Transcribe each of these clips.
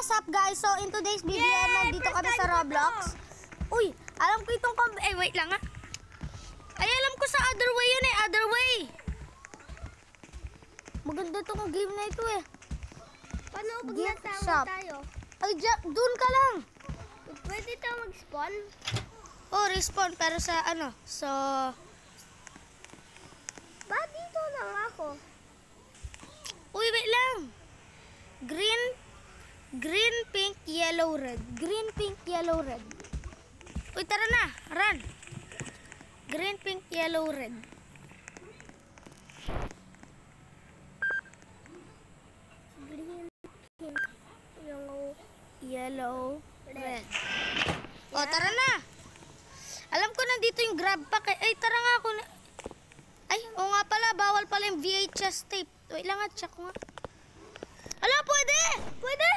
what's up guys? So in today's video, nandito kami sa Roblox. Uy, alam ko itong wait lang ah. Ay, alam ko sa other way yun eh, other way. Maganda tong game na ito eh. Paano pag natawa tayo? Ay, dun ka lang. Pwede tayo mag-spawn? Oh, respawn pero sa ano, so... Ba't dito lang ako? Uy, wait lang. Green, pink, yellow, red. Green, pink, yellow, red. Uy, tara na. Run. Green, pink, yellow, red. Green, pink, yellow, red. O, tara na. Alam ko nandito yung grab pack. Ay, tara nga ako na. Ay, o nga pala. Bawal pala yung VHS tape. Wait lang nga, check ko nga. Ala, pwede! Pwede!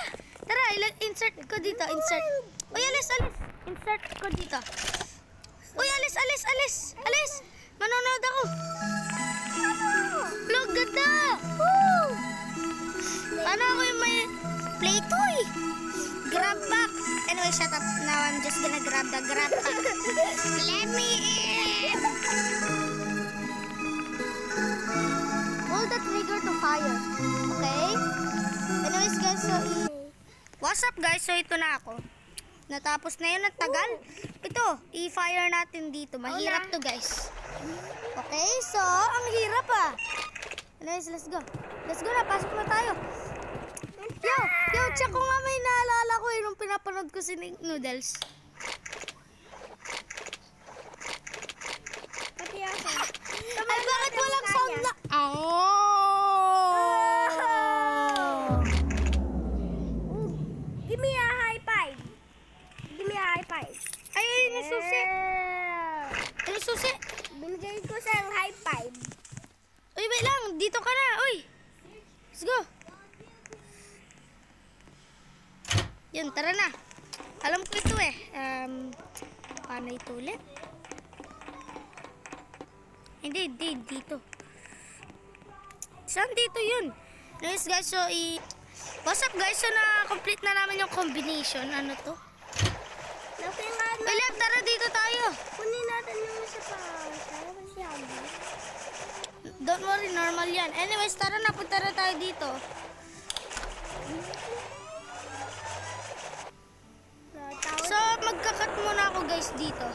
Tara, insert ko dito. Insert. Uy, alis. Insert ko dito. Uy, alis. Manonood ako. Look, ganda! Woo! Paano ako yung may play toy? Grab pack. Anyway, shut up. Now I'm just gonna grab the grab pack. Let me in! Hold the trigger to fire. Okay? Anyways guys, so what's up guys? So ito na ako. Natapos na yun, ang tagal. Ito, i-fire natin dito. Mahirap to guys. Okay, so ang hirap ah. Anyways, let's go. Let's go na, pasok na tayo. Yo, check ko nga, may naalala ko eh nung pinapanood ko si Nick Noodles. Pati ako. Ay, bakit walang sound na? Give me a high five. Ay, yung susi. Yung susi. Binigay ko sa high five. Uy, wait lang. Dito ka na. Uy. Let's go. Yun, tara na. Alam ko ito eh. Paano ito ulit? Hindi. Dito. Saan dito yun? Anyways guys, so what's up guys? So na-complete na namin yung combination. Ano to? Wala, tara dito tayo. Kunin natin yung isa pa. Don't worry, normal yan. Anyways, tara na. Punta na tayo dito. So, magkakat muna ako guys dito.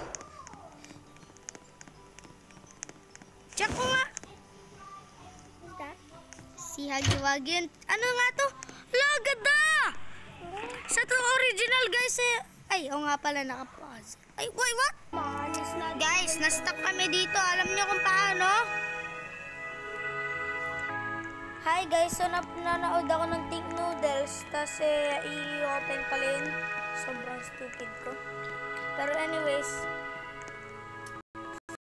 Check ko nga. Si Hagi-Wagi. Ano nga to? Hala, ganda! Sa to original guys eh. Ay, o nga pala nakapause. Ay, wait, what? Guys, na-stuck kami dito. Alam niyo kung paano? Hi guys, so nanood ako ng Think Noodles. Kasi i-open pala yun. Sobrang stupid ko. Pero anyways,